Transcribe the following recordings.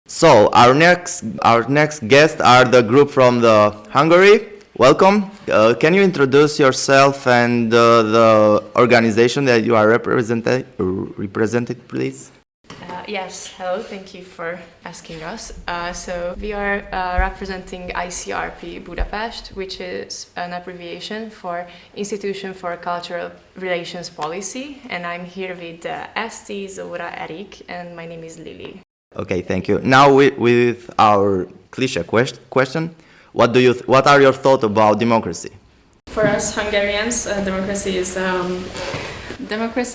So our next guests are the group from the Hungary. Welcome. Can you introduce yourself and the organization that you are represented, please? Yes, hello, thank you for asking us. So we are representing ICRP Budapest, which is an abbreviation for Institution for Cultural Relations Policy, and I'm here with Esti, Zora, Eric, and my name is Lily. Okay, thank you. Now with our cliché question, what are your thoughts about democracy? For us Hungarians, democracy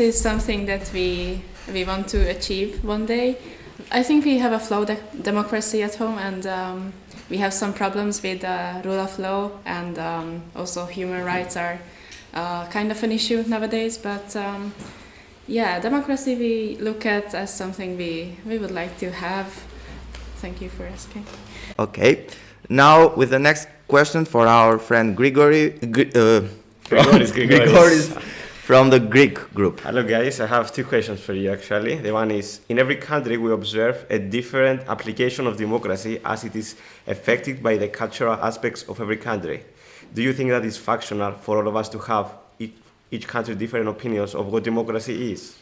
is something that we want to achieve one day. I think we have a flawed democracy at home, and we have some problems with rule of law, and also human rights are kind of an issue nowadays. But democracy we look at as something we would like to have. Thank you for asking. Okay. Now with the next question for our friend Grigoris from the Greek group. Hello guys, I have two questions for you actually. The one is, in every country we observe a different application of democracy as it is affected by the cultural aspects of every country. Do you think that is functional for all of us to have each country different opinions of what democracy is?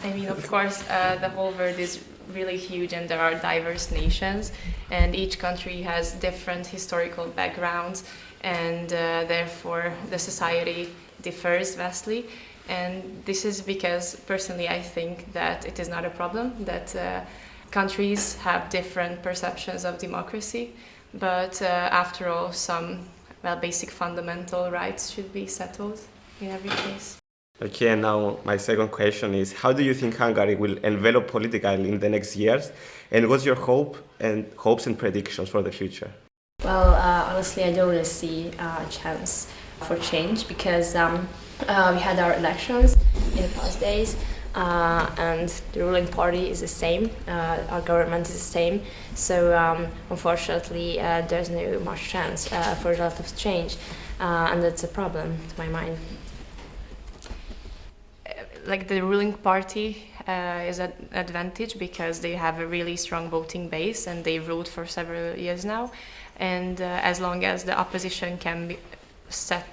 I mean, of course, the whole world is really huge and there are diverse nations, and each country has different historical backgrounds, and therefore the society differs vastly. And this is because, personally, I think that it is not a problem that countries have different perceptions of democracy, but after all, some basic fundamental rights should be settled in every case. Okay, and now my second question is, how do you think Hungary will envelop politically in the next years, and what's your hopes and predictions for the future? Well, honestly, I don't really see a chance for change because we had our elections in the past days, and the ruling party is the same, our government is the same, so unfortunately there's no much chance for a lot of change, and that's a problem to my mind. Like the ruling party is an advantage because they have a really strong voting base and they ruled for several years now, and as long as the opposition can set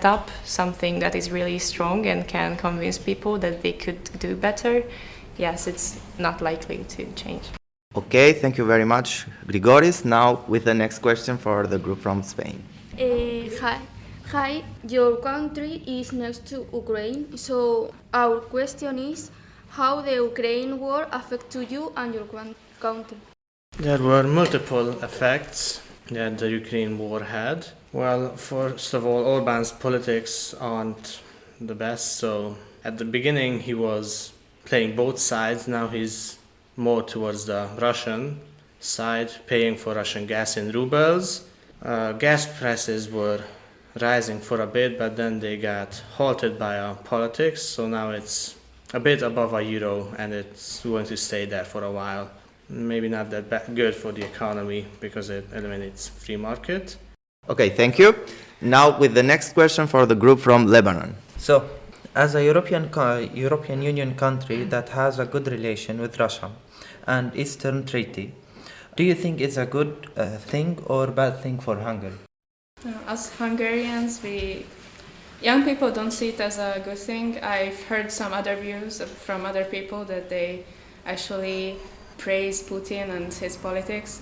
up something that is really strong and can convince people that they could do better, yes, it's not likely to change. Okay, thank you very much, Grigoris. Now with the next question for the group from Spain. Hi, your country is next to Ukraine, so our question is, how the Ukraine war affect to you and your country? There were multiple effects that the Ukraine war had. Well, first of all, Orban's politics aren't the best, so at the beginning he was playing both sides, now he's more towards the Russian side, paying for Russian gas in rubles. Gas prices were rising for a bit, but then they got halted by our politics, so now it's a bit above €1 and it's going to stay there for a while. Maybe not that good for the economy because it eliminates free market. Okay, thank you. Now with the next question for the group from Lebanon. So, as a European Union country that has a good relation with Russia and Eastern Treaty, do you think it's a good thing or bad thing for Hungary? As Hungarians, young people don't see it as a good thing. I've heard some other views from other people that they actually praise Putin and his politics,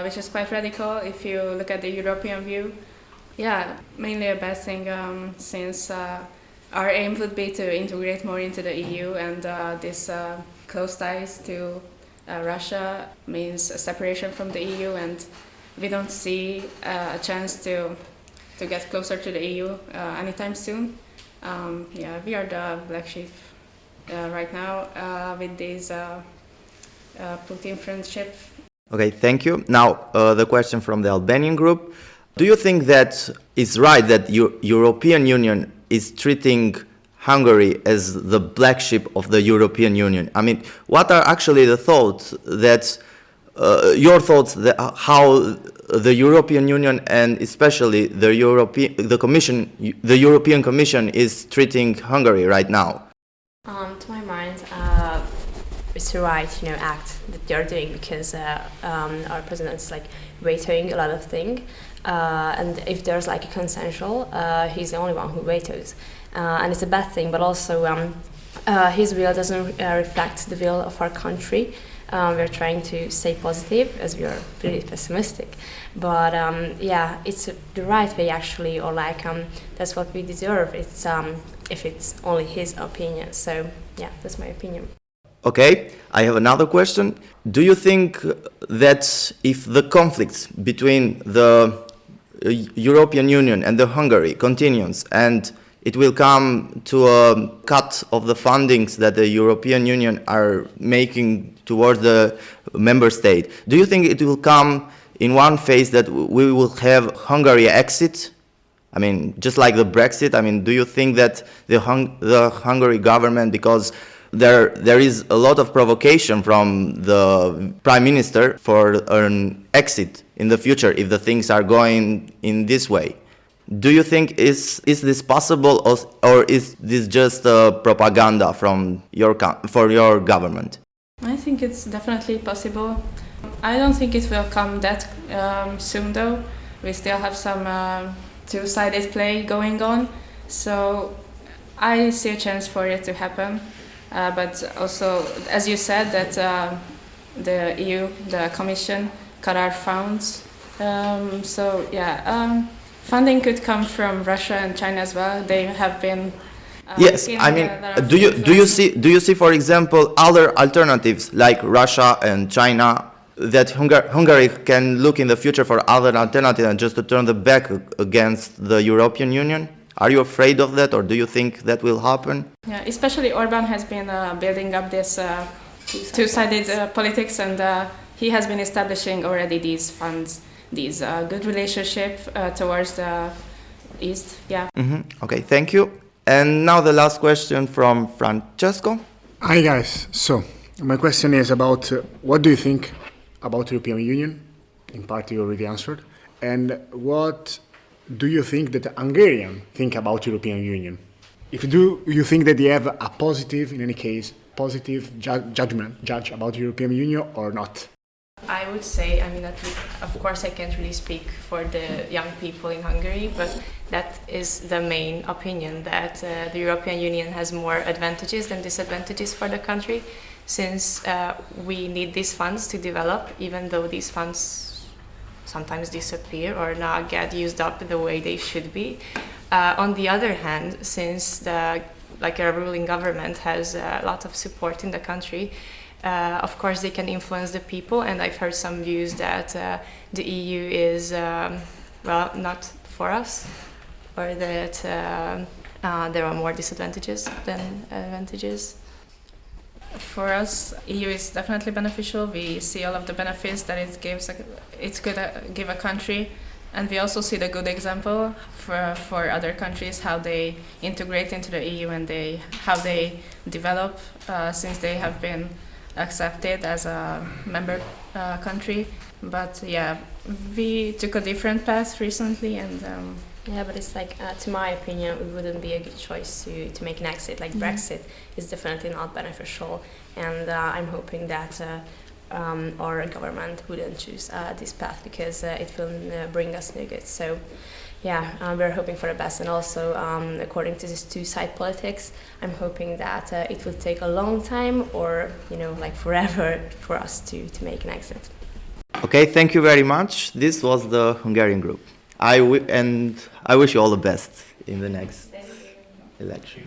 which is quite radical if you look at the European view. Yeah, mainly a bad thing since our aim would be to integrate more into the EU, and this close ties to Russia means a separation from the EU, and we don't see a chance to get closer to the EU anytime soon. We are the black sheep right now with this Putin friendship. Okay, thank you. Now the question from the Albanian group. Do you think that it's right that European Union is treating Hungary as the black sheep of the European Union? I mean, what are actually the thoughts that your thoughts that how the European Union and especially the European Commission is treating Hungary right now? To my mind, it's the right act that they're doing, because our president is like vetoing a lot of things, and if there's like a consensual, he's the only one who vetoes, and it's a bad thing. But also his will doesn't reflect the will of our country. We're trying to stay positive, as we are pretty pessimistic, but yeah, it's the right way actually, or like that's what we deserve. It's if it's only his opinion. So yeah, that's my opinion. Okay, I have another question. Do you think that if the conflicts between the European Union and the Hungary continues, and it will come to a cut of the fundings that the European Union are making towards the member state, do you think it will come in one phase that we will have Hungary exit? I mean, just like the Brexit. I mean, do you think that the Hungary government, because there is a lot of provocation from the prime minister for an exit in the future if the things are going in this way? Do you think is this possible, or is this just propaganda from for your government? I think it's definitely possible. I don't think it will come that soon though. We still have some two-sided play going on, so I see a chance for it to happen. But also, as you said, that the EU, the Commission, cut our funds. So yeah, funding could come from Russia and China as well. They have been. Yes, I mean, do you see, for example, other alternatives like Russia and China, that Hungary can look in the future for other alternatives and just to turn the back against the European Union? Are you afraid of that, or do you think that will happen? Yeah, especially Orban has been building up this two-sided politics, and he has been establishing already these funds, these good relationship towards the East. Yeah. Mm-hmm. Okay, thank you. And now the last question from Francesco. Hi guys. So my question is about what do you think about European Union? In part you already answered. And what do you think that the Hungarians think about European Union? Do you think that they have a positive, in any case, positive judge about European Union or not? I would say, I mean, of course I can't really speak for the young people in Hungary, but that is the main opinion, that the European Union has more advantages than disadvantages for the country, since we need these funds to develop, even though these funds sometimes disappear or not get used up the way they should be. On the other hand, since a ruling government has a lot of support in the country, of course they can influence the people, and I've heard some views that the EU is not for us, or that there are more disadvantages than advantages. For us, EU is definitely beneficial. We see all of the benefits that it gives. It could give a country, and we also see the good example for other countries, how they integrate into the EU and how they develop since they have been accepted as a member country. But yeah, we took a different path recently, and yeah, but it's like, to my opinion, it wouldn't be a good choice to make an exit. Like Brexit is definitely not beneficial, and I'm hoping that our government wouldn't choose this path, because it will bring us no good. So yeah, we're hoping for the best, and also according to this two-side politics, I'm hoping that it will take a long time, or like forever, for us to make an exit. Okay, thank you very much. This was the Hungarian group. I wish you all the best in the next election.